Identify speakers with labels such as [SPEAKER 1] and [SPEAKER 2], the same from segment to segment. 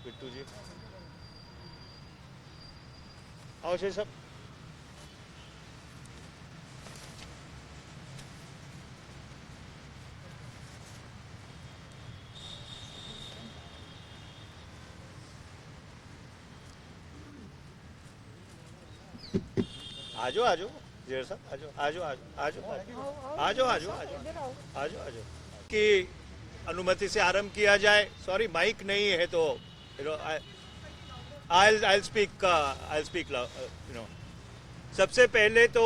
[SPEAKER 1] बिट्टू जी आओ शेर साहब। आजो आजो शेर साहब आजो आजो आजो आजो आजो आजो आजो आजो आजो की अनुमति से आरंभ किया जाए। सॉरी माइक नहीं है तो आई स्पीक यू नो। सबसे पहले तो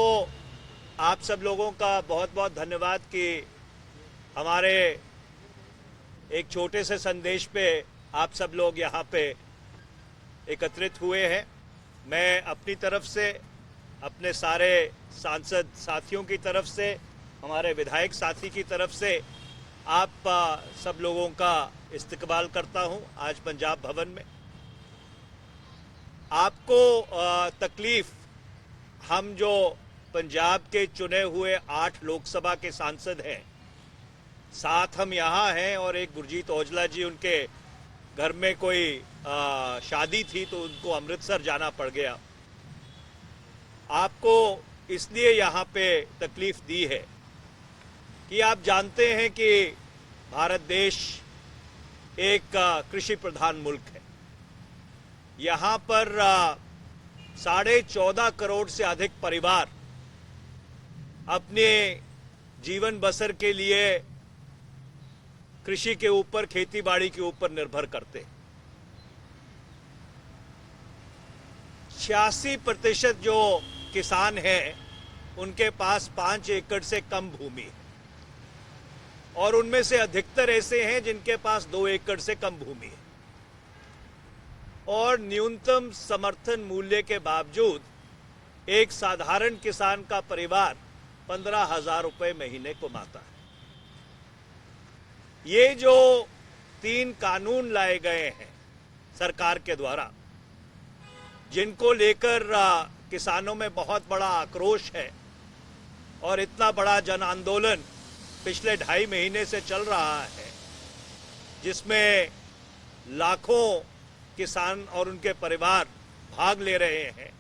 [SPEAKER 1] आप सब लोगों का बहुत बहुत धन्यवाद कि हमारे एक छोटे से संदेश पे आप सब लोग यहाँ पे एकत्रित हुए हैं। मैं अपनी तरफ से, अपने सारे सांसद साथियों की तरफ से, हमारे विधायक साथी की तरफ से आप सब लोगों का इस्तकबाल करता हूं आज पंजाब भवन में। आपको तकलीफ, हम जो पंजाब के चुने हुए 8 लोकसभा के सांसद हैं, 7 हम यहाँ हैं और एक गुरजीत औजला जी, उनके घर में कोई शादी थी तो उनको अमृतसर जाना पड़ गया। आपको इसलिए यहाँ पे तकलीफ दी है कि आप जानते हैं कि भारत देश एक कृषि प्रधान मुल्क है। यहाँ पर 14.5 करोड़ से अधिक परिवार अपने जीवन बसर के लिए कृषि के ऊपर, खेती बाड़ी के ऊपर निर्भर करते हैं। 86% जो किसान हैं उनके पास 5 एकड़ से कम भूमि है और उनमें से अधिकतर ऐसे हैं जिनके पास 2 एकड़ से कम भूमि है और न्यूनतम समर्थन मूल्य के बावजूद एक साधारण किसान का परिवार 15,000 रुपए महीने कमाता है। ये जो 3 कानून लाए गए हैं सरकार के द्वारा, जिनको लेकर किसानों में बहुत बड़ा आक्रोश है और इतना बड़ा जन आंदोलन पिछले 2.5 महीने से चल रहा है, जिसमें लाखों किसान और उनके परिवार भाग ले रहे हैं।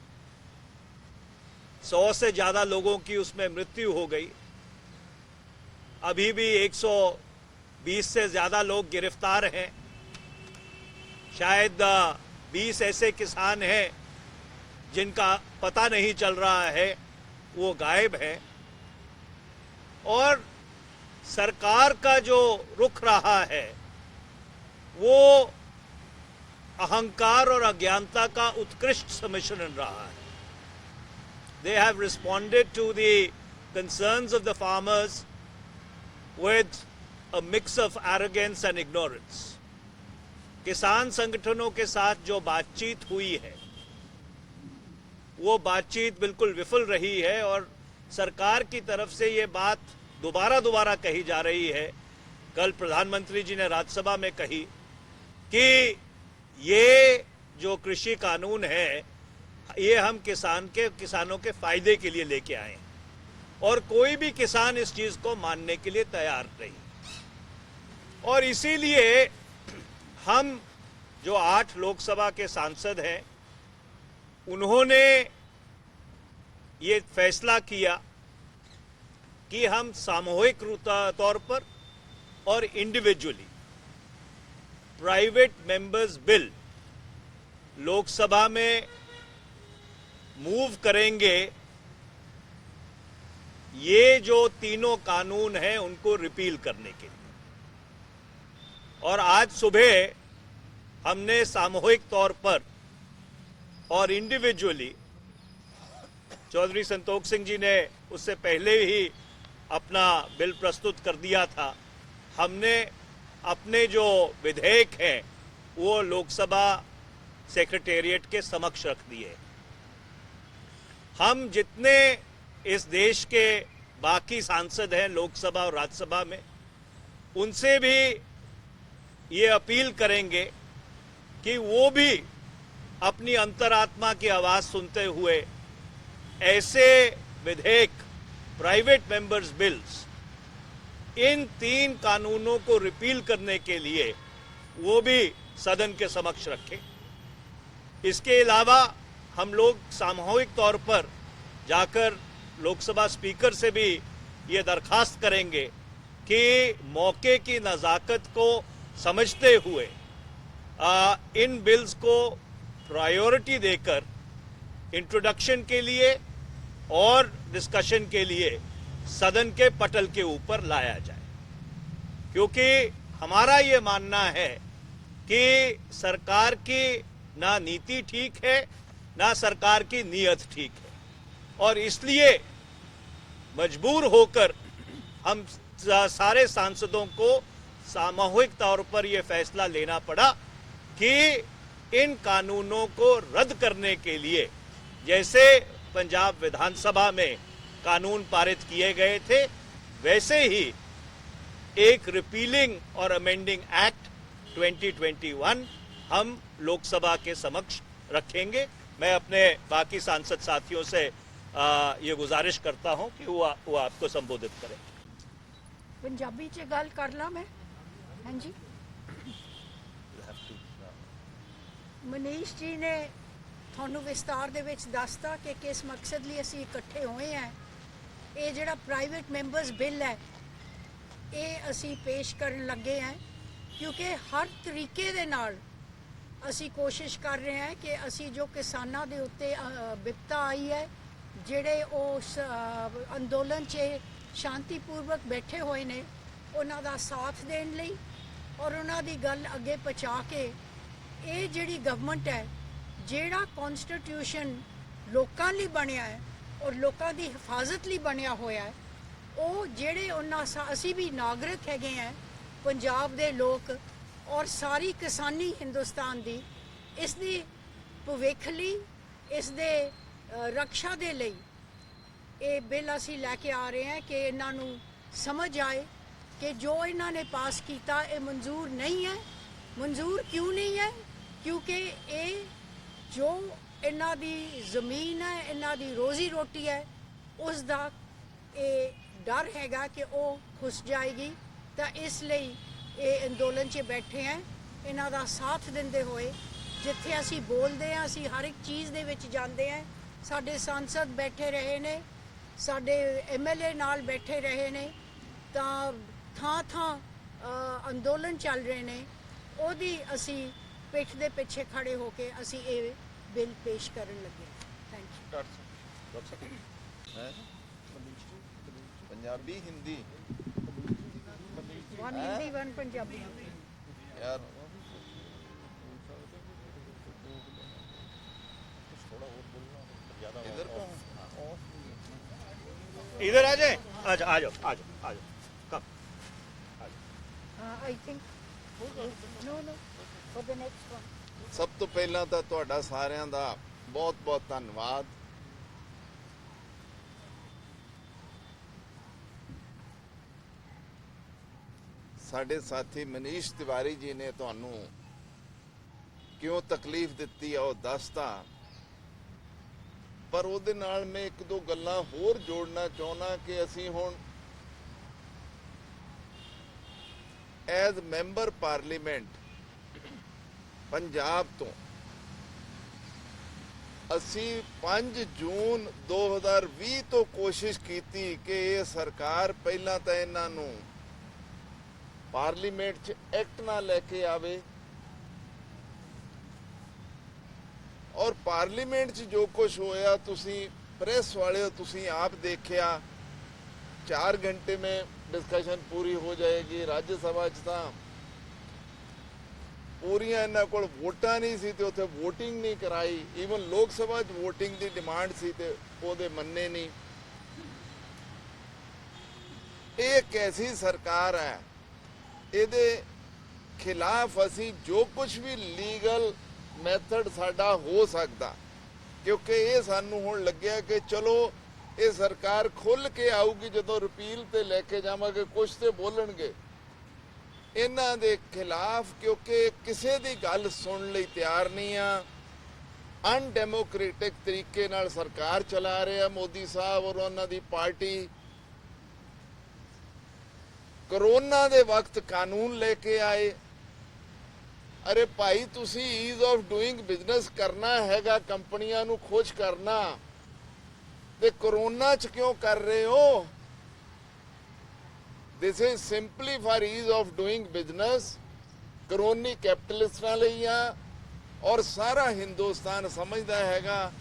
[SPEAKER 1] 100 से ज्यादा लोगों की उसमें मृत्यु हो गई। अभी भी 120 से ज्यादा लोग गिरफ्तार हैं। शायद 20 ऐसे किसान हैं जिनका पता नहीं चल रहा है, वो गायब हैं। और सरकार का जो रुख रहा है वो अहंकार और अज्ञानता का उत्कृष्ट सम्मिश्रण रहा है। They have responded to the concerns of the farmers with a mix of arrogance and ignorance. किसान संगठनों के साथ जो बातचीत हुई है वो बातचीत बिल्कुल विफल रही है और सरकार की तरफ से ये बात दोबारा कही जा रही है। कल प्रधानमंत्री जी ने राज्यसभा में कही कि ये जो कृषि कानून है ये हम किसानों के फायदे के लिए लेके आए हैं और कोई भी किसान इस चीज को मानने के लिए तैयार नहीं। और इसीलिए हम जो 8 लोकसभा के सांसद हैं उन्होंने ये फैसला किया कि हम सामूहिक तौर पर और individually private members bill Lok Sabha में मूव करेंगे। ये जो तीनों कानून हैं उनको रिपील करने के लिए। और आज सुबह हमने सामूहिक तौर पर और इंडिविजुअली, चौधरी संतोख सिंह जी ने उससे पहले ही अपना बिल प्रस्तुत कर दिया था, हमने अपने जो विधेयक हैं वो लोकसभा सेक्रेटेरिएट के समक्ष रख दिए। हम जितने इस देश के बाकी सांसद हैं लोकसभा और राज्यसभा में, उनसे भी ये अपील करेंगे कि वो भी अपनी अंतरात्मा की आवाज सुनते हुए ऐसे विधेयक, प्राइवेट मेंबर्स बिल्स, इन 3 कानूनों को रिपील करने के लिए वो भी सदन के समक्ष रखें। इसके अलावा हम लोग सामूहिक तौर पर जाकर लोकसभा स्पीकर से भी ये दरखास्त करेंगे कि मौके की नज़ाकत को समझते हुए इन बिल्स को प्रायोरिटी देकर इंट्रोडक्शन के लिए और डिस्कशन के लिए सदन के पटल के ऊपर लाया जाए, क्योंकि हमारा ये मानना है कि सरकार की ना नीति ठीक है ना सरकार की नीयत ठीक है, और इसलिए मजबूर होकर हम सारे सांसदों को सामूहिक तौर पर यह फैसला लेना पड़ा कि इन कानूनों को रद्द करने के लिए, जैसे पंजाब विधानसभा में कानून पारित किए गए थे, वैसे ही एक रिपीलिंग और अमेंडिंग एक्ट 2021 हम लोकसभा के समक्ष रखेंगे। मैं अपने बाकी सांसद साथियों से ये गुजारिश करता हूं कि वो आपको संबोधित करें।
[SPEAKER 2] पंजाबी च गल कर ला मैं। हाँ जी, मनीष जी ने थानू विस्तार दे विच दसता कि किस मकसद लिए असी इकट्ठे होए हैं। ये जिहड़ा प्राइवेट मैंबर्स बिल है ये असी पेश करन लगे हैं, क्योंकि हर तरीके दे नाल असी कोशिश कर रहे हैं कि असी जो किसानां दे उत्ते विपता आई है, जिहड़े उस अंदोलन च शांतिपूर्वक बैठे हुए ने, उन्हां दा साथ देण लई और उन्हां दी गल अगे पहुँचा के ये जिहड़ी गवर्नमेंट है, जिहड़ा कॉन्स्टिट्यूशन लोकां लई बनिया है और लोकां दी हिफाजत लई बनिया होया है, ਉਹ ਜਿਹੜੇ ਉਹਨਾਂ ਅਸੀਂ ਵੀ ਨਾਗਰਿਕ ਹੈਗੇ ਆ ਪੰਜਾਬ ਦੇ ਲੋਕ, ਔਰ ਸਾਰੀ ਕਿਸਾਨੀ ਹਿੰਦੁਸਤਾਨ ਦੀ ਇਸ ਦੀ ਭਵਿੱਖ ਲਈ, ਇਸ ਦੇ ਰੱਖਿਆ ਦੇ ਲਈ ਇਹ ਬਿੱਲ ਅਸੀਂ ਲੈ ਕੇ ਆ ਰਹੇ ਹਾਂ ਕਿ ਇਹਨਾਂ ਨੂੰ ਸਮਝ ਆਏ ਕਿ ਜੋ ਇਹਨਾਂ ਨੇ ਪਾਸ ਕੀਤਾ ਇਹ ਮਨਜ਼ੂਰ ਨਹੀਂ ਹੈ। ਮਨਜ਼ੂਰ ਕਿਉਂ ਨਹੀਂ ਹੈ? ਕਿਉਂਕਿ ਇਹ ਜੋ ਇਹਨਾਂ ਦੀ ਜ਼ਮੀਨ ਹੈ, ਇਹਨਾਂ ਦੀ ਰੋਜ਼ੀ ਰੋਟੀ ਹੈ, ਉਸ ਦਾ ਇਹ डर हैगा कि वो खुस जाएगी। तो इसलिए ये अंदोलन च बैठे हैं, इन्हां दा साथ देंदे होए जिथे असी बोलते हैं, असी हर एक चीज़ दे विच जांदे हैं। साडे सांसद बैठे रहे ने, साडे MLA नाल बैठे रहे ने, तो थां थां अंदोलन चल रहे ने, ओदी असी पिठ दे पिछे खड़े होके असी ये बिल पेश करन लगे। Thank you.
[SPEAKER 3] Punjabi Hindi
[SPEAKER 2] one Hindi one Punjabi
[SPEAKER 3] यार, इधर को
[SPEAKER 1] इधर आ जाए, आ जाओ आ जाओ आ जाओ आ जाओ, कब
[SPEAKER 2] I think no no for the next one.
[SPEAKER 3] सब तो पहला तो तुहाडा सारियां दा बहुत बहुत धन्यवाद। साडे साथी मनीष तिवारी जी ने तुहानू क्यों तकलीफ दिती है वो दसता, पर उहदे नाल मैं एक दो गल्लां होर जोड़ना चाहना कि असी हुण एज मैंबर पार्लीमेंट पंजाब तो असी 5 जून 2020 तो कोशिश की कि ये सरकार पहला तो इन्हां नूं पार्लीमेंट च एक्ट ना लेके आवे, और पार्लीमेंट च जो कुछ होया तुसी प्रेस वाले तुसी आप देखिया, 4 घंटे में डिस्कशन पूरी हो जाएगी। राज्यसभा च तां पूरियां इन्हां कोल वोटां नहीं सी ते उत्थे वोटिंग नहीं कराई, ईवन लोक सभा च वोटिंग की डिमांड सी ते ओहदे मन्ने नहीं। ये कैसी सरकार है? ਇਹਦੇ खिलाफ असी जो कुछ भी लीगल मैथड साडा हो सकता, क्योंकि ये सानू हुण लग्या कि चलो ये सरकार खुल के आऊगी जदों रिपील ते लेके जावांगे, कुछ तो बोलणगे इन्हां दे खिलाफ, क्योंकि किसी दी गल सुन लई तैयार नहीं आ। अनडेमोक्रेटिक तरीके नाल सरकार चला रहे मोदी साहब और उन्हां दी पार्टी। कोरोना दे वक्त कानून लेके आए, ਅਰੇ ਭਾਈ ਤੁਸੀਂ ਈਜ਼ ਆਫ ਡੂਇੰਗ ਬਿਜ਼ਨਸ ਕਰਨਾ ਹੈਗਾ, ਕੰਪਨੀਆਂ ਨੂੰ ਖੁਸ਼ ਕਰਨਾ, ਤੇ ਕਰੋਨਾ ਚ ਕਿਉਂ ਕਰ ਰਹੇ ਹੋ? This is simply for ease of doing business. Crony ਕੈਪੀਟਲਿਸਟਾਂ ਲਈ ਆ ਔਰ ਸਾਰਾ ਹਿੰਦੁਸਤਾਨ ਸਮਝਦਾ ਹੈਗਾ।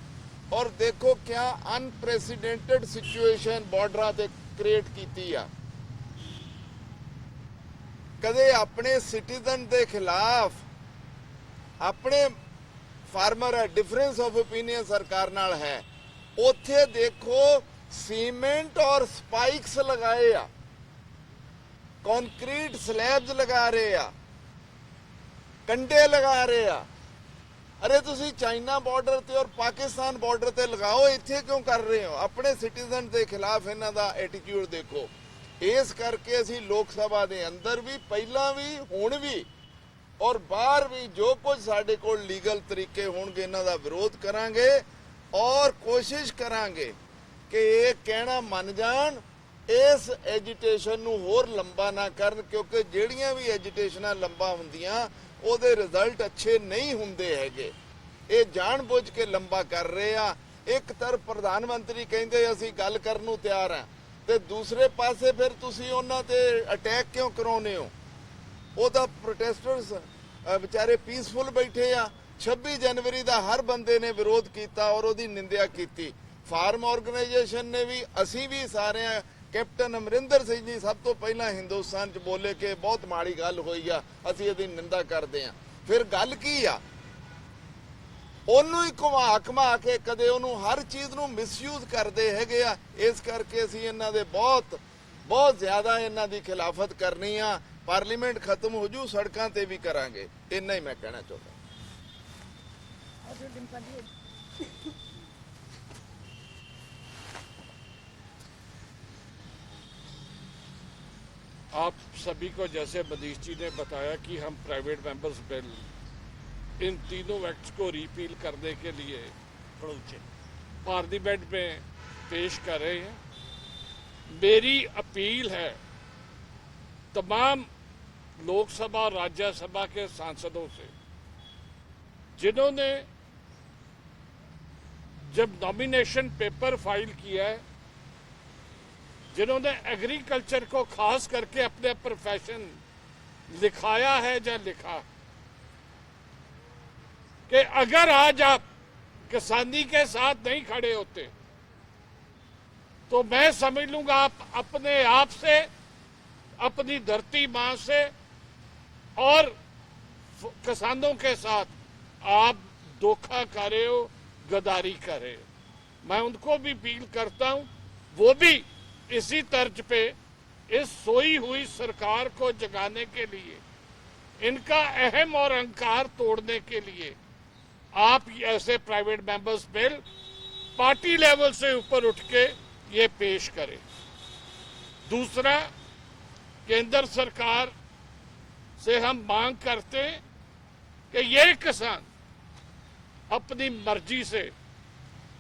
[SPEAKER 3] ਔਰ ਦੇਖੋ ਕਿਆ ਅਨਪ੍ਰੈਸੀਡੈਂਟਡ ਸਿਚੁਏਸ਼ਨ ਬਾਰਡਰਾਂ ਤੇ ਕ੍ਰੀਏਟ ਕੀਤੀ ਆ। ਕਦੇ ਆਪਣੇ ਸਿਟੀਜ਼ਨ ਦੇ ਖਿਲਾਫ ਆਪਣੇ ਫਾਰਮਰ ਹੈ, ਡਿਫਰੈਂਸ ਆਫ ਓਪੀਨੀਅਨ ਸਰਕਾਰ ਨਾਲ ਹੈ। ਉੱਥੇ ਦੇਖੋ ਸੀਮੈਂਟ ਔਰ ਸਪਾਈਕਸ ਲਗਾਏ ਆ, ਕੰਕਰੀਟ ਸਲੈਬਸ ਲਗਾ ਰਹੇ ਆ, ਕੰਡੇ ਲਗਾ ਰਹੇ ਆ। ਅਰੇ ਤੁਸੀਂ ਚਾਈਨਾ ਬਾਰਡਰ ਤੇ ਔਰ ਪਾਕਿਸਤਾਨ ਬਾਰਡਰ ਤੇ ਲਗਾਓ, ਇੱਥੇ ਕਿਉਂ ਕਰ ਰਹੇ ਹੋ? ਆਪਣੇ ਸਿਟੀਜ਼ਨ ਦੇ ਖਿਲਾਫ ਇਹਨਾਂ ਦਾ ਐਟੀਟਿਊਡ ਦੇਖੋ। ਇਸ ਕਰਕੇ ਅਸੀਂ ਲੋਕ ਸਭਾ ਦੇ ਅੰਦਰ ਵੀ, ਪਹਿਲਾਂ ਵੀ, ਹੁਣ ਵੀ ਔਰ ਬਾਹਰ ਵੀ ਜੋ ਕੁਝ ਸਾਡੇ ਕੋਲ ਲੀਗਲ ਤਰੀਕੇ ਹੋਣਗੇ ਇਹਨਾਂ ਦਾ ਵਿਰੋਧ ਕਰਾਂਗੇ ਔਰ ਕੋਸ਼ਿਸ਼ ਕਰਾਂਗੇ ਕਿ ਇਹ ਕਹਿਣਾ ਮੰਨ ਜਾਣ, ਇਸ ਐਜੀਟੇਸ਼ਨ ਨੂੰ ਹੋਰ ਲੰਬਾ ਨਾ ਕਰਨ, ਕਿਉਂਕਿ ਜਿਹੜੀਆਂ ਵੀ ਐਜੀਟੇਸ਼ਨਾਂ ਲੰਬਾ ਹੁੰਦੀਆਂ ਉਹਦੇ ਰਿਜ਼ਲਟ ਅੱਛੇ ਨਹੀਂ ਹੁੰਦੇ ਹੈਗੇ। ਇਹ ਜਾਣਬੁੱਝ ਕੇ ਲੰਬਾ ਕਰ ਰਹੇ ਆ। ਇੱਕ ਤਰਫ ਪ੍ਰਧਾਨ ਮੰਤਰੀ ਕਹਿੰਦੇ ਅਸੀਂ ਗੱਲ ਕਰਨ ਨੂੰ ਤਿਆਰ ਆ, ਤੇ ਦੂਸਰੇ ਪਾਸੇ ਫਿਰ ਤੁਸੀਂ ਉਹਨਾਂ ਤੇ ਅਟੈਕ ਕਿਉਂ ਕਰਾਉਂਦੇ ਹੋ? ਉਹਦਾ ਪ੍ਰੋਟੈਸਟਰਸ ਵਿਚਾਰੇ ਪੀਸਫੁਲ ਬੈਠੇ ਆ। 26 ਜਨਵਰੀ ਦਾ ਹਰ ਬੰਦੇ ਨੇ ਵਿਰੋਧ ਕੀਤਾ ਔਰ ਉਹਦੀ ਨਿੰਦਿਆ ਕੀਤੀ। ਫਾਰਮ ਆਰਗੇਨਾਈਜੇਸ਼ਨ ਨੇ ਵੀ, ਅਸੀਂ ਵੀ ਸਾਰੇ। ਕੈਪਟਨ ਅਮਰਿੰਦਰ ਸਿੰਘ ਜੀ ਸਭ ਤੋਂ ਪਹਿਲਾਂ ਹਿੰਦੁਸਤਾਨ 'ਚ ਬੋਲੇ ਕਿ ਬਹੁਤ ਮਾੜੀ ਗੱਲ ਹੋਈ ਆ, ਅਸੀਂ ਇਹਦੀ ਨਿੰਦਾ ਕਰਦੇ ਆ। ਫਿਰ ਗੱਲ ਕੀ ਆ? ਉਹਨੂੰ ਹੀ ਘੁਮਾ ਕੇ ਕਦੇ ਉਹਨੂੰ ਹਰ ਚੀਜ਼ ਨੂੰ ਮਿਸਯੂਜ਼ ਕਰਦੇ ਹੈਗੇ ਆ। ਇਸ ਕਰਕੇ ਅਸੀਂ ਇਹਨਾਂ ਦੇ ਬਹੁਤ ਜ਼ਿਆਦਾ ਇਹਨਾਂ ਦੀ ਖਿਲਾਫਤ ਕਰਨੀ ਆ। ਪਾਰਲੀਮੈਂਟ ਖਤਮ ਹੋ ਜੂ, ਸੜਕਾਂ ਤੇ ਵੀ ਕਰਾਂਗੇ। ਇੰਨਾ ਹੀ ਮੈਂ ਕਹਿਣਾ ਚਾਹੁੰਦਾ।
[SPEAKER 4] आप सभी को जैसे मनीष जी ने बताया कि हम प्राइवेट मेंबर्स बिल इन तीनों एक्ट्स को रिपील करने के लिए पार्लियामेंट में पेश कर रहे हैं। मेरी अपील है तमाम लोकसभा और राज्यसभा के सांसदों से, जिन्होंने जब नॉमिनेशन पेपर फाइल किया है, जिन्होंने एग्रीकल्चर को खास करके अपने प्रोफेशन लिखाया है या लिखा, कि अगर आज आप किसानी के साथ नहीं खड़े होते तो मैं समझ लूंगा आप अपने आप से, अपनी धरती मां से और किसानों के साथ आप धोखा कर रहे हो, गद्दारी कर रहे हो। मैं उनको भी अपील करता हूं, वो भी इसी तर्ज पे इस सोई हुई सरकार को जगाने के लिए, इनका अहम और अहंकार तोड़ने के लिए आप ऐसे private members bill party level से ऊपर उठ के ये पेश करें। दूसरा, केंद्र सरकार से हम मांग करते हैं कि ये किसान अपनी मर्जी से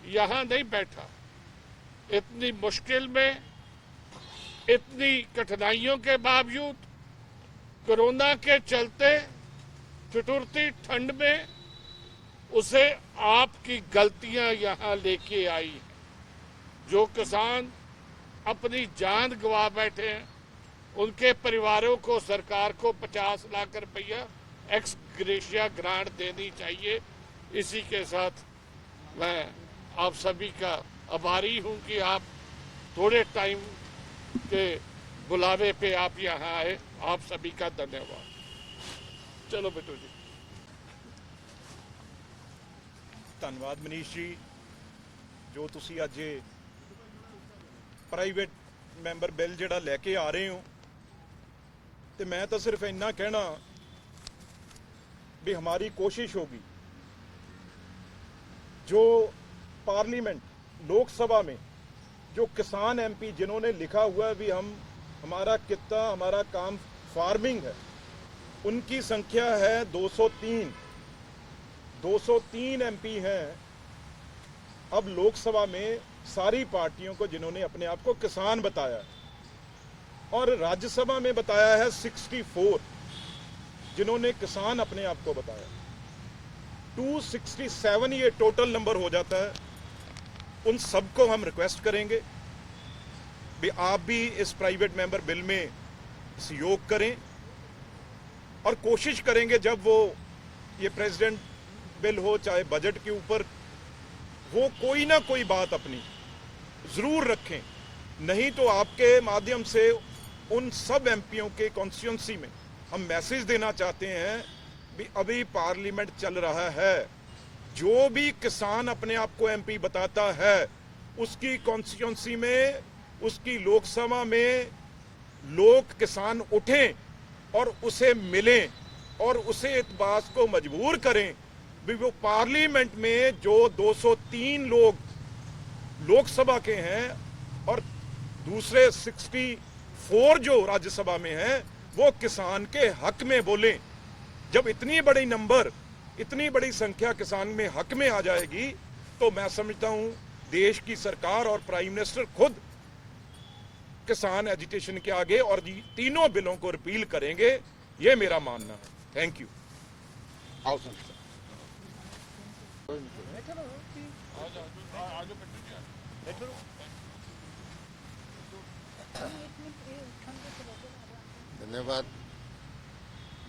[SPEAKER 4] यहां नहीं बैठा, इतनी मुश्किल में, इतनी कठिनाइयों के बावजूद, कोरोना के चलते ठिठुरती ठंड में उसे आपकी गलतियां यहां लेके आई। जो किसान अपनी जान गंवा बैठे हैं, उनके परिवारों को सरकार को 50 लाख रुपया एक्स ग्रेशिया ग्रांट देनी चाहिए। इसी के साथ मैं आप सभी का आभारी हूं कि आप थोड़े टाइम के बुलावे पे आप यहाँ आए। आप सभी का धन्यवाद। चलो बेटू जी।
[SPEAKER 5] ਧੰਨਵਾਦ ਮਨੀਸ਼ ਜੀ, ਜੋ ਤੁਸੀਂ ਅੱਜ ਪ੍ਰਾਈਵੇਟ ਮੈਂਬਰ ਬਿੱਲ ਜਿਹੜਾ ਲੈ ਕੇ ਆ ਰਹੇ ਹੋ। ਤੇ मैं तो सिर्फ इतना कहना भी हमारी कोशिश होगी जो पार्लियामेंट लोकसभा में जो किसान एमपी जिन्होंने लिखा हुआ है भी हमारा कितना हमारा काम फार्मिंग है, उनकी संख्या है 203 एमपी हैं अब लोकसभा में सारी पार्टियों को जिन्होंने अपने आप को किसान बताया है, और राज्यसभा में बताया है 64। जिन्होंने किसान अपने आप को बताया। 267 ये टोटल नंबर हो जाता है। उन सबको हम रिक्वेस्ट करेंगे भी आप भी इस प्राइवेट मेंबर बिल में सहयोग करें और कोशिश करेंगे जब वो ये प्रेसिडेंट बिल हो चाहे बजट के ऊपर, वो कोई ना कोई बात अपनी जरूर रखें। नहीं तो आपके माध्यम से उन सब एमपीओं के कॉन्स्टिट्यूंसी में हम मैसेज देना चाहते हैं भी अभी पार्लियामेंट चल रहा है, जो भी किसान अपने आप को एमपी बताता है उसकी कॉन्स्टिट्यूंसी में, उसकी लोकसभा में लोग किसान उठें और उसे मिलें और उसे इस बात को मजबूर करें भी वो पार्लियामेंट में जो 203 लोग लोकसभा के हैं और दूसरे 64 जो राज्यसभा में हैं वो किसान के हक में बोलें। जब इतनी बड़ी नंबर, इतनी बड़ी संख्या किसान में हक में आ जाएगी तो मैं समझता हूं देश की सरकार और प्राइम मिनिस्टर खुद किसान एजिटेशन के आगे और तीनों बिलों को रिपील करेंगे, ये मेरा मानना है। Thank you.
[SPEAKER 6] धन्यवाद।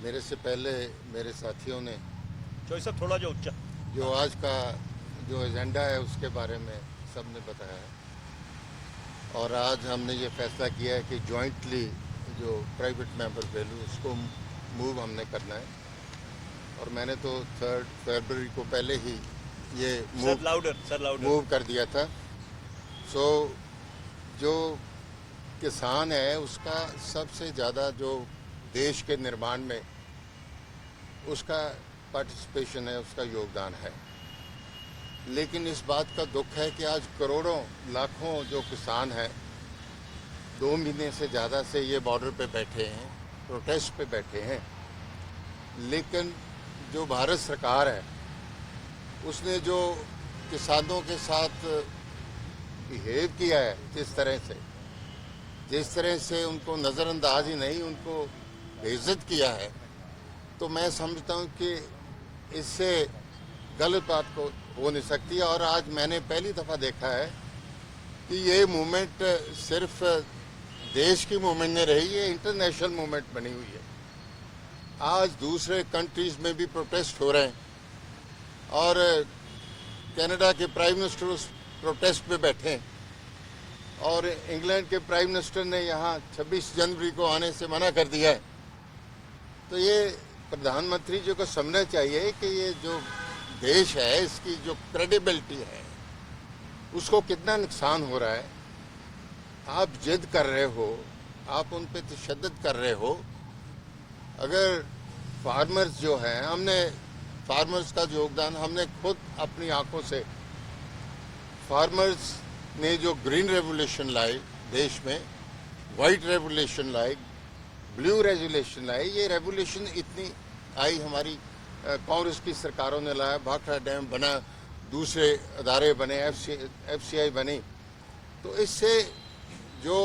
[SPEAKER 6] मेरे से पहले मेरे साथियों ने
[SPEAKER 1] साहब थोड़ा जो उच्चा,
[SPEAKER 6] जो आज का जो एजेंडा है उसके बारे में सबने बताया है और आज हमने ये फैसला किया है कि जॉइंटली जो प्राइवेट मेंबर बिल उसको मूव हमने करना है और मैंने तो 3 फरवरी को पहले ही ये मूव कर दिया था। सो जो किसान है उसका सबसे ज़्यादा जो देश के निर्माण में उसका पार्टिसिपेशन है, उसका योगदान है। लेकिन इस बात का दुख है कि आज करोड़ों लाखों जो किसान हैं 2 महीने से ज़्यादा से ये बॉर्डर पे बैठे हैं, प्रोटेस्ट पे बैठे हैं। लेकिन जो भारत सरकार है उसने जो किसानों के साथ बिहेव किया है जिस तरह से उनको नज़रअंदाज ही नहीं, उनको बेइज्जत किया है, तो मैं समझता हूँ कि इससे गलत बात को हो नहीं सकती। और आज मैंने पहली दफ़ा देखा है कि ये मूवमेंट सिर्फ देश की मूवमेंट नहीं रही, ये इंटरनेशनल मूवमेंट बनी हुई है। आज दूसरे कंट्रीज़ में भी प्रोटेस्ट हो रहे हैं और कनाडा के प्राइम मिनिस्टर उस प्रोटेस्ट पे बैठे हैं और इंग्लैंड के प्राइम मिनिस्टर ने यहाँ 26 जनवरी को आने से मना कर दिया है। तो ये प्रधानमंत्री जी को समझना चाहिए कि ये जो देश है इसकी जो क्रेडिबिलिटी है उसको कितना नुकसान हो रहा है। आप जिद कर रहे हो, आप उन पे तशद्दुद कर रहे हो। अगर फार्मर्स जो हैं, हमने फार्मर्स का योगदान हमने खुद अपनी आंखों से, फार्मर्स ने जो ग्रीन रेवोल्यूशन लाई देश में, वाइट रेवोल्यूशन लाई, ब्लू रेवोल्यूशन लाई, ये रेवोल्यूशन इतनी आई हमारी कांग्रेस की सरकारों ने लाया। भाखड़ा डैम बना, दूसरे अदारे बने, FCI बनी, तो इससे जो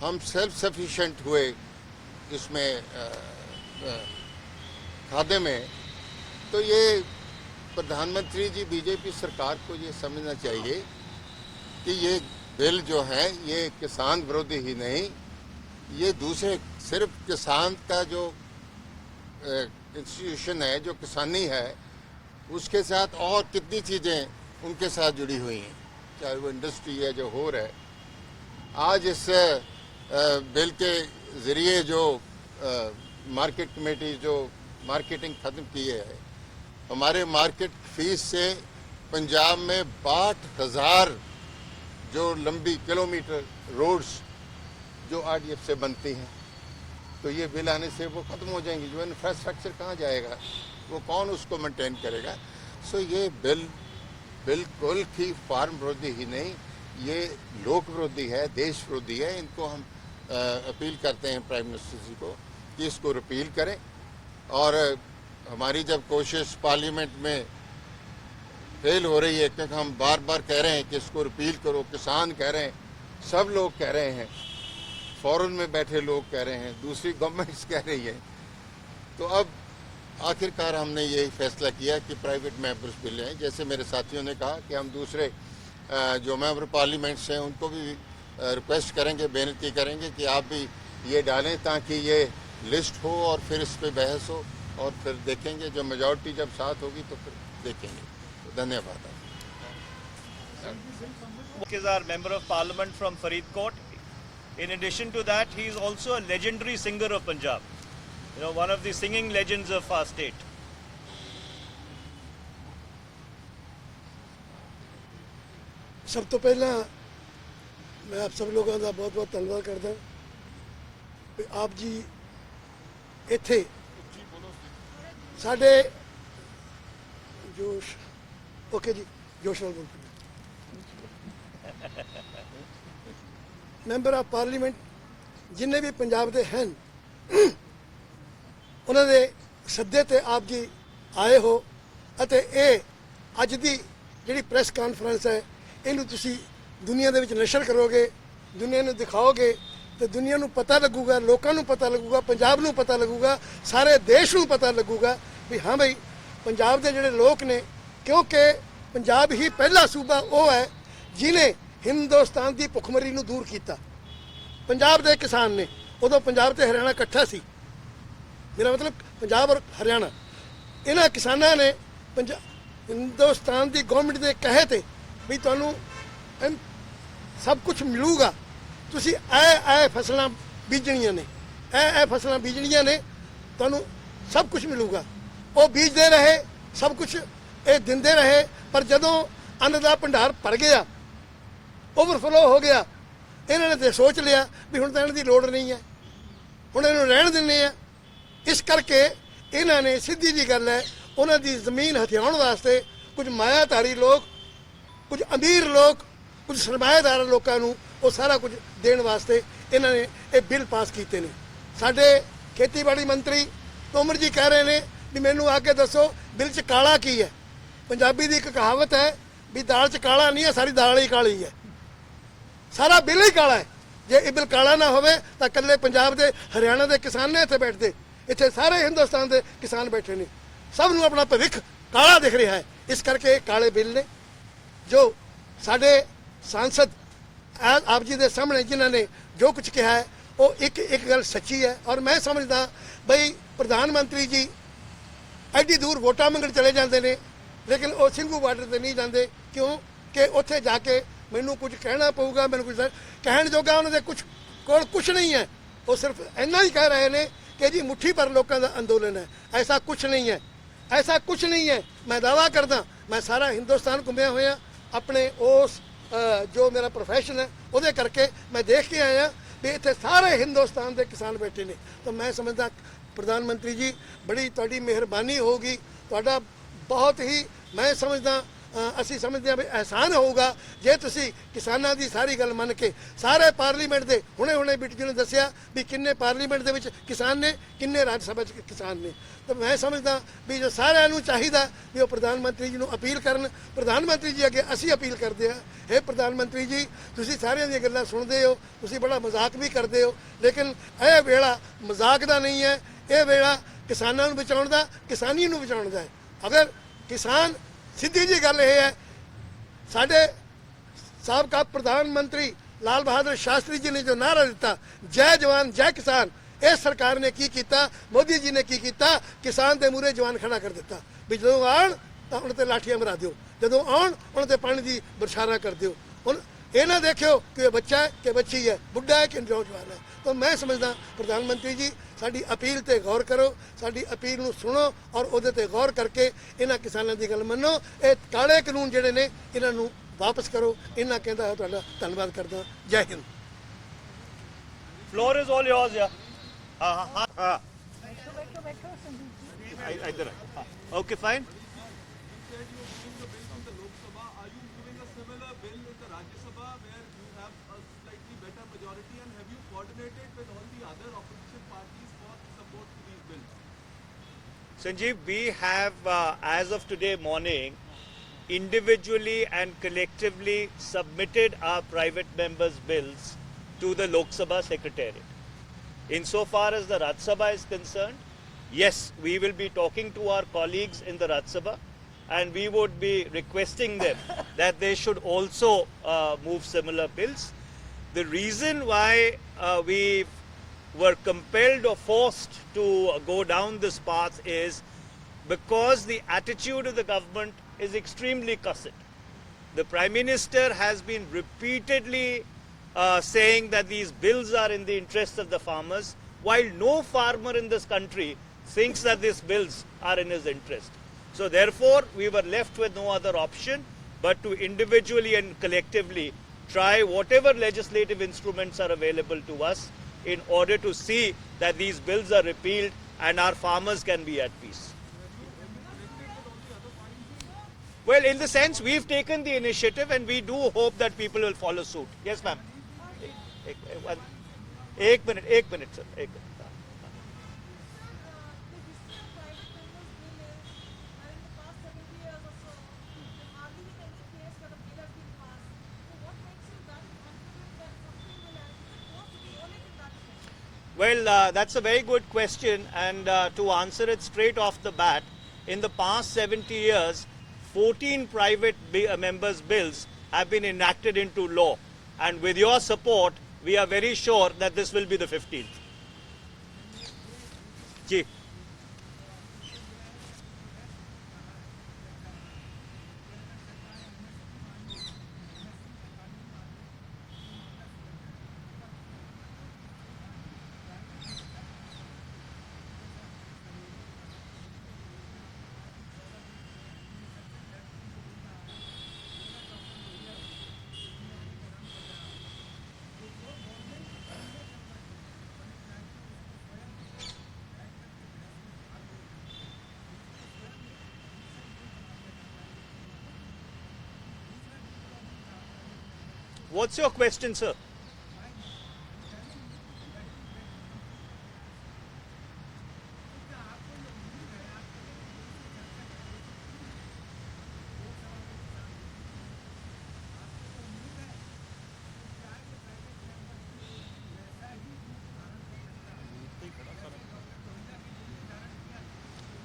[SPEAKER 6] हम सेल्फ सफिशिएंट हुए इसमें खाद्य में, तो ये प्रधानमंत्री जी बीजेपी सरकार को ये समझना चाहिए कि ये बिल जो है ये किसान विरोधी ही नहीं, ये दूसरे सिर्फ किसान का जो इंस्टीट्यूशन है, जो किसानी है, उसके साथ और कितनी चीज़ें उनके साथ जुड़ी हुई हैं, चाहे वो इंडस्ट्री है जो हो रहा है। आज इस बिल के ज़रिए जो मार्केट कमेटी जो मार्केटिंग ख़त्म की है, हमारे मार्केट फीस से पंजाब में 62,000 जो लंबी किलोमीटर रोड्स जो RDF से बनती हैं, तो ये बिल आने से वो ख़त्म हो जाएंगी। जो इंफ्रास्ट्रक्चर कहाँ जाएगा, वो कौन उसको मेंटेन करेगा। सो ये बिल बिल्कुल ही फार्म विरोधी ही नहीं, ये लोक विरोधी है, देश विरोधी है। इनको हम अपील करते हैं प्राइम मिनिस्टर जी को कि इसको रिपील करें। और हमारी जब कोशिश पार्लियामेंट में फेल हो रही है, क्योंकि हम बार बार कह रहे हैं कि इसको रिपील करो, किसान कह रहे हैं, सब लोग कह रहे हैं, फॉरेन में बैठे लोग कह रहे हैं, दूसरी गवर्नमेंट्स कह रही हैं, तो अब आखिरकार हमने यही फैसला किया कि प्राइवेट मेंबर्स बिल हैं। जैसे मेरे साथियों ने कहा कि हम दूसरे जो मेंबर पार्लियामेंट्स हैं उनको भी रिक्वेस्ट करेंगे, बेनती करेंगे कि आप भी ये डालें ताकि ये लिस्ट हो और फिर इस पे बहस हो और फिर देखेंगे, जो मेजॉरिटी जब साथ होगी तो फिर देखेंगे। तो धन्यवाद।
[SPEAKER 1] Is our member of parliament from Faridkot. In addition to that, he is also a legendary singer of Punjab. You know, one of the singing legends of our state.
[SPEAKER 7] ਸਭ ਤੋਂ ਪਹਿਲਾਂ ਮੈਂ ਆਪ ਸਭ ਲੋਕਾਂ ਦਾ ਬਹੁਤ-ਬਹੁਤ ਧੰਨਵਾਦ ਕਰਦਾ ਕਿ ਆਪ ਜੀ ਇੱਥੇ ਸਾਡੇ ਜੋਸ਼ ਓਕੇ ਜੀ ਜੋਸ਼ ਨਾਲ ਬੋਲੋ ਮੈਂਬਰ ਆਫ ਪਾਰਲੀਮੈਂਟ ਜਿੰਨੇ ਵੀ ਪੰਜਾਬ ਦੇ ਹਨ ਉਹਨਾਂ ਦੇ ਸੱਦੇ ਤੇ ਆਪ ਜੀ ਆਏ ਹੋ ਅਤੇ ਇਹ ਅੱਜ ਦੀ ਜਿਹੜੀ ਪ੍ਰੈਸ ਕਾਨਫਰੰਸ ਹੈ ਇਹਨੂੰ ਤੁਸੀਂ ਦੁਨੀਆ ਦੇ ਵਿੱਚ ਨਸ਼ਰ ਕਰੋਗੇ, ਦੁਨੀਆ ਨੂੰ ਦਿਖਾਓਗੇ ਤੇ ਦੁਨੀਆ ਨੂੰ ਪਤਾ ਲੱਗੂਗਾ, ਲੋਕਾਂ ਨੂੰ ਪਤਾ ਲੱਗੂਗਾ, ਪੰਜਾਬ ਨੂੰ ਪਤਾ ਲੱਗੂਗਾ, ਸਾਰੇ ਦੇਸ਼ ਨੂੰ ਪਤਾ ਲੱਗੂਗਾ ਵੀ ਹਾਂ ਬਈ ਪੰਜਾਬ ਦੇ ਜਿਹੜੇ ਲੋਕ ਨੇ, ਕਿਉਂਕਿ ਪੰਜਾਬ ਹੀ ਪਹਿਲਾ ਸੂਬਾ ਉਹ ਹੈ ਜਿਹਨੇ ਹਿੰਦੁਸਤਾਨ ਦੀ ਭੁੱਖਮਰੀ ਨੂੰ ਦੂਰ ਕੀਤਾ। ਪੰਜਾਬ ਦੇ ਕਿਸਾਨ ਨੇ, ਉਦੋਂ ਪੰਜਾਬ ਤੇ ਹਰਿਆਣਾ ਇਕੱਠਾ ਸੀ, ਮੇਰਾ ਮਤਲਬ ਪੰਜਾਬ ਔਰ ਹਰਿਆਣਾ, ਇਹਨਾਂ ਕਿਸਾਨਾਂ ਨੇ ਹਿੰਦੁਸਤਾਨ ਦੀ ਗਵਰਨਮੈਂਟ ਦੇ ਕਹੇ ਤੇ ਵੀ ਤੁਹਾਨੂੰ ਸਭ ਕੁਝ ਮਿਲੂਗਾ, ਤੁਸੀਂ ਇਹ ਫਸਲਾਂ ਬੀਜਣੀਆਂ ਨੇ, ਇਹ ਫਸਲਾਂ ਬੀਜਣੀਆਂ ਨੇ, ਤੁਹਾਨੂੰ ਸਭ ਕੁਝ ਮਿਲੂਗਾ। ਉਹ ਬੀਜਦੇ ਰਹੇ, ਸਭ ਕੁਝ ਇਹ ਦਿੰਦੇ ਰਹੇ, ਪਰ ਜਦੋਂ ਅੰਨ ਦਾ ਭੰਡਾਰ ਭਰ ਗਿਆ, ਓਵਰਫਲੋ ਹੋ ਗਿਆ, ਇਹਨਾਂ ਨੇ ਤੇ ਸੋਚ ਲਿਆ ਵੀ ਹੁਣ ਤਾਂ ਇਹਨਾਂ ਦੀ ਲੋੜ ਨਹੀਂ ਹੈ, ਹੁਣ ਇਹਨੂੰ ਰਹਿਣ ਦਿੰਦੇ ਆ। ਇਸ ਕਰਕੇ ਇਹਨਾਂ ਨੇ, ਸਿੱਧੀ ਜੀ ਗੱਲ ਹੈ, ਉਹਨਾਂ ਦੀ ਜ਼ਮੀਨ ਹਥਿਆਉਣ ਵਾਸਤੇ ਕੁਝ ਮਾਇਆਧਾਰੀ ਲੋਕ, ਕੁਝ ਅਮੀਰ ਲੋਕ, ਕੁਝ ਸਰਮਾਏਦਾਰ ਲੋਕਾਂ ਨੂੰ ਉਹ ਸਾਰਾ ਕੁਝ ਦੇਣ ਵਾਸਤੇ ਇਹਨਾਂ ਨੇ ਇਹ ਬਿੱਲ ਪਾਸ ਕੀਤੇ ਨੇ। ਸਾਡੇ ਖੇਤੀਬਾੜੀ ਮੰਤਰੀ ਤੋਮਰ ਜੀ ਕਹਿ ਰਹੇ ਨੇ ਵੀ ਮੈਨੂੰ ਆ ਕੇ ਦੱਸੋ ਬਿੱਲ 'ਚ ਕਾਲਾ ਕੀ ਹੈ। ਪੰਜਾਬੀ ਦੀ ਇੱਕ ਕਹਾਵਤ ਹੈ ਵੀ ਦਾਲ 'ਚ ਕਾਲਾ ਨਹੀਂ ਹੈ, ਸਾਰੀ ਦਾਲ ਹੀ ਕਾਲੀ ਹੈ, ਸਾਰਾ ਬਿੱਲ ਹੀ ਕਾਲਾ ਹੈ। ਜੇ ਇਹ ਬਿੱਲ ਕਾਲਾ ਨਾ ਹੋਵੇ ਤਾਂ ਇਕੱਲੇ ਪੰਜਾਬ ਦੇ, ਹਰਿਆਣਾ ਦੇ ਕਿਸਾਨ ਨੇ ਇੱਥੇ ਬੈਠਦੇ, ਇੱਥੇ ਸਾਰੇ ਹਿੰਦੁਸਤਾਨ ਦੇ ਕਿਸਾਨ ਬੈਠੇ ਨੇ, ਸਭ ਨੂੰ ਆਪਣਾ ਭਵਿੱਖ ਕਾਲਾ ਦਿਖ ਰਿਹਾ ਹੈ। ਇਸ ਕਰਕੇ ਇਹ ਕਾਲੇ ਬਿੱਲ ਨੇ ਜੋ ਸਾਡੇ सांसद आप जी के सामने जिन्होंने जो कुछ कहा है वो एक गल सच्ची है। और मैं समझदा बई प्रधानमंत्री जी एडी दूर वोटा मंगण चले जाते हैं, लेकिन वो सिंघू बार्डर से नहीं जाते, क्यों कि उत्थे जाके मैनू कुछ कहना पऊगा, मैनू कुछ कहण जोगा उन्होंने कुछ नहीं है। वो सिर्फ इन्ना ही कह रहे हैं कि जी मुट्ठी पर लोगों का अंदोलन है। ऐसा कुछ नहीं है, ऐसा कुछ नहीं है। मैं दावा करदा, मैं सारा हिंदुस्तान घूमया होया अपने उस जो मेरा प्रोफैशन है ਉਹਦੇ ਕਰਕੇ मैं देख के आया भी इतने सारे हिंदुस्तान के किसान बैठे ने। तो मैं समझदा प्रधानमंत्री जी बड़ी तुहाडी मेहरबानी होगी, तुहाडा बहुत ही मैं समझदा ਅਸੀਂ ਸਮਝਦੇ ਹਾਂ ਵੀ ਅਹਿਸਾਨ ਹੋਊਗਾ ਜੇ ਤੁਸੀਂ ਕਿਸਾਨਾਂ ਦੀ ਸਾਰੀ ਗੱਲ ਮੰਨ ਕੇ ਸਾਰੇ ਪਾਰਲੀਮੈਂਟ ਦੇ ਹੁਣੇ ਬਿੱਟ ਜੀ ਨੇ ਦੱਸਿਆ ਵੀ ਕਿੰਨੇ ਪਾਰਲੀਮੈਂਟ ਦੇ ਵਿੱਚ ਕਿਸਾਨ ਨੇ, ਕਿੰਨੇ ਰਾਜ ਸਭਾ 'ਚ ਕਿਸਾਨ ਨੇ। ਤਾਂ ਮੈਂ ਸਮਝਦਾ ਵੀ ਜੋ ਸਾਰਿਆਂ ਨੂੰ ਚਾਹੀਦਾ ਵੀ ਉਹ ਪ੍ਰਧਾਨ ਮੰਤਰੀ ਜੀ ਨੂੰ ਅਪੀਲ ਕਰਨ। ਪ੍ਰਧਾਨ ਮੰਤਰੀ ਜੀ ਅੱਗੇ ਅਸੀਂ ਅਪੀਲ ਕਰਦੇ ਹਾਂ, हे ਪ੍ਰਧਾਨ ਮੰਤਰੀ ਜੀ ਤੁਸੀਂ ਸਾਰਿਆਂ ਦੀਆਂ ਗੱਲਾਂ ਸੁਣਦੇ ਹੋ, ਤੁਸੀਂ ਬੜਾ ਮਜ਼ਾਕ ਵੀ ਕਰਦੇ ਹੋ, ਲੇਕਿਨ ਇਹ ਵੇਲਾ ਮਜ਼ਾਕ ਦਾ ਨਹੀਂ ਹੈ, ਇਹ ਵੇਲਾ ਕਿਸਾਨਾਂ ਨੂੰ ਬਚਾਉਣ ਦਾ, ਕਿਸਾਨੀ ਨੂੰ ਬਚਾਉਣ ਦਾ ਹੈ। ਅਗਰ ਕਿਸਾਨ ਸਿੱਧੀ ਜੀ ਗੱਲ ਇਹ ਹੈ, ਸਾਡੇ ਸਾਬਕਾ ਪ੍ਰਧਾਨ ਮੰਤਰੀ ਲਾਲ ਬਹਾਦਰ ਸ਼ਾਸਤਰੀ ਜੀ ਨੇ ਜੋ ਨਾਰਾ ਦਿੱਤਾ ਜੈ ਜਵਾਨ ਜੈ ਕਿਸਾਨ, ਇਸ ਸਰਕਾਰ ਨੇ ਕੀ ਕੀਤਾ, ਮੋਦੀ ਜੀ ਨੇ ਕੀ ਕੀਤਾ, ਕਿਸਾਨ ਦੇ ਮੂਹਰੇ ਜਵਾਨ ਖੜਾ ਕਰ ਦਿੱਤਾ ਵੀ ਜਦੋਂ ਆਉਣ ਤਾਂ ਉਹਨਾਂ ਤੇ ਲਾਠੀਆਂ ਮਰਾ ਦਿਓ, ਜਦੋਂ ਆਉਣ ਉਹਨਾਂ ਤੇ ਪਾਣੀ ਦੀ ਬਰਸ਼ਾਰਾ ਕਰ ਦਿਓ। ਹੁਣ ਇਹ ਨਾ ਦੇਖਿਓ ਕਿ ਇਹ ਬੱਚਾ ਹੈ ਕਿ ਬੱਚੀ ਹੈ, ਬੁੱਢਾ ਹੈ ਕਿ ਨੌਜਵਾਨ ਹੈ। ਤਾਂ ਮੈਂ ਸਮਝਦਾ ਪ੍ਰਧਾਨ ਮੰਤਰੀ ਜੀ ਸਾਡੀ ਅਪੀਲ ਤੇ ਗੌਰ ਕਰੋ, ਸਾਡੀ ਅਪੀਲ ਨੂੰ ਸੁਣੋ ਔਰ ਉਹਦੇ ਤੇ ਗੌਰ ਕਰਕੇ ਇਹਨਾਂ ਕਿਸਾਨਾਂ ਦੀ ਗੱਲ ਮੰਨੋ। ਇਹ ਕਾਲੇ ਕਾਨੂੰਨ ਜਿਹੜੇ ਨੇ ਇਹਨਾਂ ਨੂੰ ਵਾਪਸ ਕਰੋ। ਇਹਨਾਂ ਕਹਿੰਦਾ ਤੁਹਾਡਾ ਧੰਨਵਾਦ ਕਰਦਾ। ਜੈ Hind.
[SPEAKER 1] Floor is all yours, yeah.
[SPEAKER 2] ਬੈਠੋ ਬੈਠੋ Sandeep ji.
[SPEAKER 1] Either. Okay, fine. Sanjeev, we have, as of today morning, individually and collectively submitted our private members' bills to the Lok Sabha Secretariat. Insofar as the Rajya Sabha is concerned, yes, we will be talking to our colleagues in the Rajya Sabha, and we would be requesting them that they should also move similar bills. The reason why we were compelled or forced to go down this path is because the attitude of the government is extremely cusset. The Prime Minister has been repeatedly saying that these bills are in the interest of the farmers, while no farmer in this country thinks that these bills are in his interest. So therefore, we were left with no other option but to individually and collectively try whatever legislative instruments are available to us in order to see that these bills are repealed and our farmers can be at peace. Well, in the sense, we've taken the initiative and we do hope that people will follow suit. Yes, ma'am. एक minute, sir. एक minute. Well, that's a very good question, and to answer it straight off the bat, in the past 70 years, 14 private members' bills have been enacted into law, and with your support, we are very sure that this will be the 15th. Ji. What's your question, sir?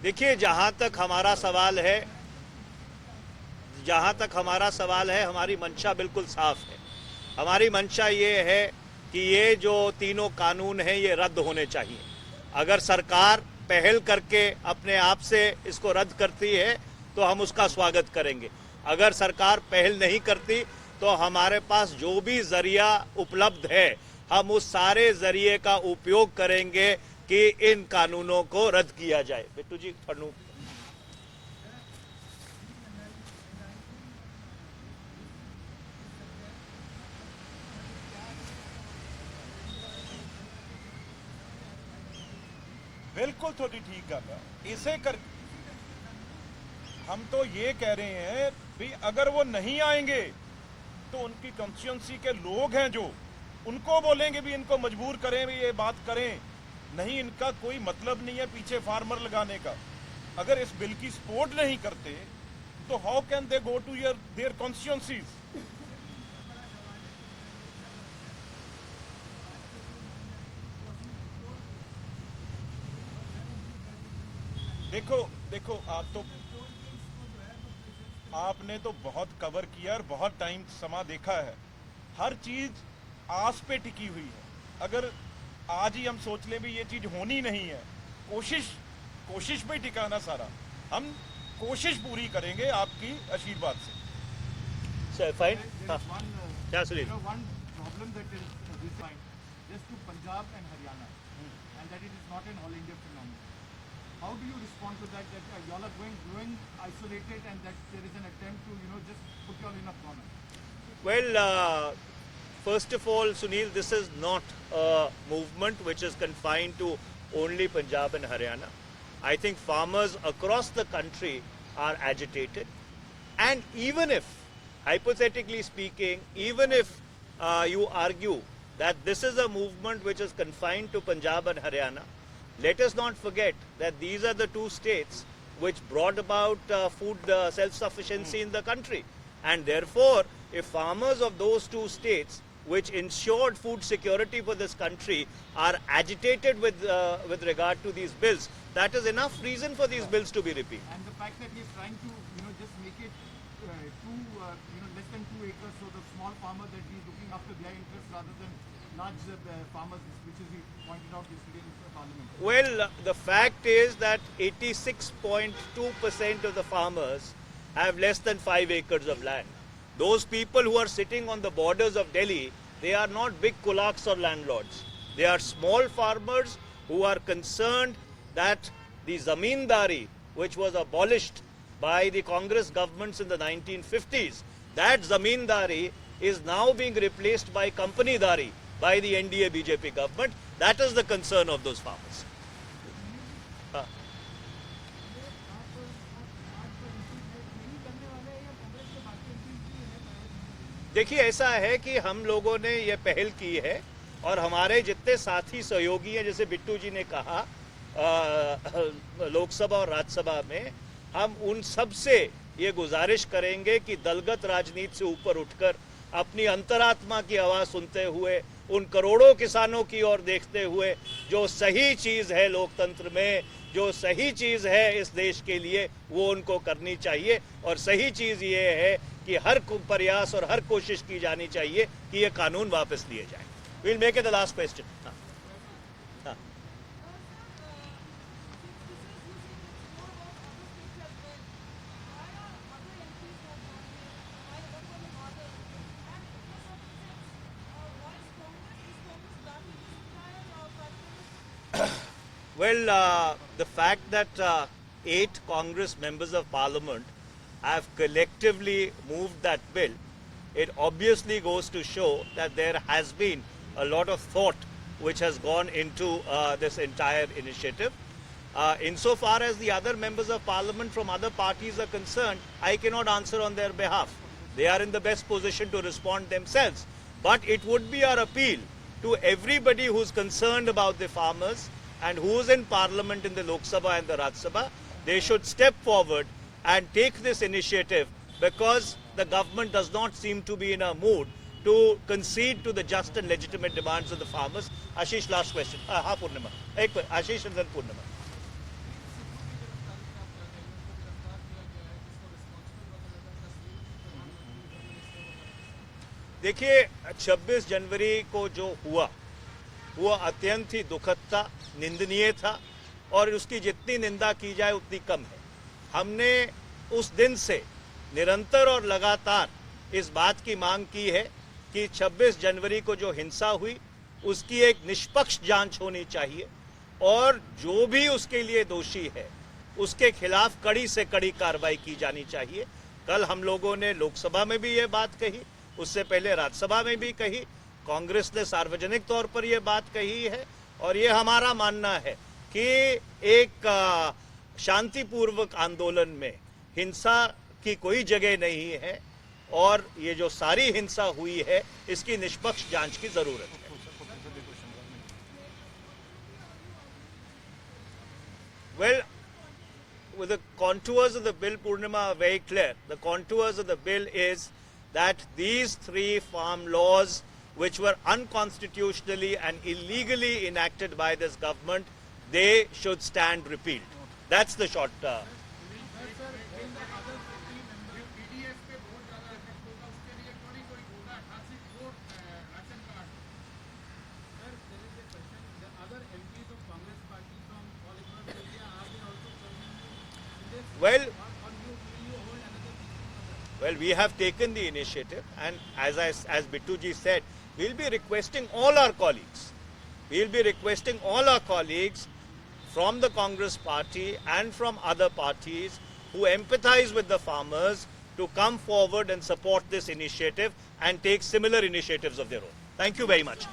[SPEAKER 1] देखिए, जहां तक हमारा सवाल है, हमारी मंशा बिल्कुल साफ है। हमारी मंशा ये है कि ये जो तीनों कानून हैं ये रद्द होने चाहिए। अगर सरकार पहल करके अपने आप से इसको रद्द करती है तो हम उसका स्वागत करेंगे। अगर सरकार पहल नहीं करती तो हमारे पास जो भी जरिया उपलब्ध है हम उस सारे जरिए का उपयोग करेंगे कि इन कानूनों को रद्द किया जाए। बिट्टू जी, पढ़ू।
[SPEAKER 5] बिल्कुल थोड़ी ठीक गल है। इसे कर हम तो ये कह रहे हैं भी अगर वो नहीं आएंगे तो उनकी कॉन्स्टिट्यूंसी के लोग हैं जो उनको बोलेंगे भी इनको मजबूर करें भी ये बात करें। नहीं, इनका कोई मतलब नहीं है पीछे फार्मर लगाने का। अगर इस बिल की सपोर्ट नहीं करते तो how can they go to their constituencies? देखो आपने तो बहुत कवर किया और बहुत टाइम समा देखा है। हर चीज आस पे टिकी हुई है। अगर आज ही हम सोच लें भी ये चीज होनी नहीं है, कोशिश पे टिकाना सारा। हम कोशिश पूरी करेंगे आपकी आशीर्वाद से।
[SPEAKER 1] Sir fine. क्या Sunil?
[SPEAKER 8] One problem that is defined just to Punjab and Haryana, and that it is not an all India phenomenon. How do you respond to that? That you all are growing isolated, and that there is an attempt to just put you all in a corner.
[SPEAKER 1] Well, first of all, Sunil, this is not a movement which is confined to only Punjab and Haryana. I think farmers across the country are agitated, and even if, hypothetically speaking, even if you argue that this is a movement which is confined to Punjab and Haryana, let us not forget that these are the two states which brought about food self-sufficiency in the country. And therefore, if farmers of those two states which ensured food security for this country are agitated with regard to these bills, that is enough reason for these bills to be repealed.
[SPEAKER 8] And the fact that he is trying to, just make it less than 2 acres, so the small farmer that he is looking after their interests rather than large farmers, which is he pointed out yesterday in Parliament.
[SPEAKER 1] Well, the fact is that 86.2% of the farmers have less than 5 acres of land. Those people who are sitting on the borders of Delhi, they are not big kulaks or landlords. They are small farmers who are concerned that the zamindari, which was abolished by the Congress governments in the 1950s, that zamindari is now being replaced by companydari by the NDA BJP government. That is the concern of those farmers. देखिए, ऐसा है कि हम लोगों ने ये पहल की है और हमारे जितने साथी सहयोगी हैं, जैसे बिट्टू जी ने कहा लोकसभा और राज्यसभा में, हम उन सब से ये गुजारिश करेंगे कि दलगत राजनीति से ऊपर उठकर अपनी अंतरात्मा की आवाज़ सुनते हुए, उन करोड़ों किसानों की ओर देखते हुए, जो सही चीज़ है लोकतंत्र में, जो सही चीज़ है इस देश के लिए, वो उनको करनी चाहिए। और सही चीज़ ये है कि हर प्रयास और हर कोशिश की जानी चाहिए कि ये कानून वापस लिए जाए। Will make it the last question. Well, the fact that 8 Congress members of Parliament have collectively moved that bill, it obviously goes to show that there has been a lot of thought which has gone into this entire initiative. Insofar as the other members of Parliament from other parties are concerned, I cannot answer on their behalf. They are in the best position to respond themselves. But it would be our appeal to everybody who's concerned about the farmers and who's in Parliament in the Lok Sabha and the Rajya Sabha, they should step forward and take this initiative, because the government does not seem to be in a mood to concede to the just and legitimate demands of the farmers. Ashish, last question. Purnima. Ashish and then Purnima. देखिए, 26 जनवरी को जो हुआ वो अत्यंत ही दुखद था, निंदनीय था, और उसकी जितनी निंदा की जाए उतनी कम है। हमने उस दिन से निरंतर और लगातार इस बात की मांग की है कि 26 जनवरी को जो हिंसा हुई उसकी एक निष्पक्ष जांच होनी चाहिए और जो भी उसके लिए दोषी है उसके खिलाफ कड़ी से कड़ी कार्रवाई की जानी चाहिए। कल हम लोगों ने लोकसभा में भी ये बात कही, उससे पहले राज्यसभा में भी कही, कांग्रेस ने सार्वजनिक तौर पर यह बात कही है और ये हमारा मानना है कि एक शांतिपूर्वक आंदोलन में हिंसा की कोई जगह नहीं है और ये जो सारी हिंसा हुई है इसकी निष्पक्ष जांच की जरूरत है। Well, with the contours of the bill, Purnima, are very clear. The contours of the bill is that these 3 farm laws which were unconstitutionally and illegally enacted by this government, they should stand repealed. That's the short Well, we have taken the initiative, and as Bittu ji said, we'll be requesting all our colleagues. We'll be requesting all our colleagues from the Congress party and from other parties who empathize with the farmers to come forward and support this initiative and take similar initiatives of their own. Thank you very much.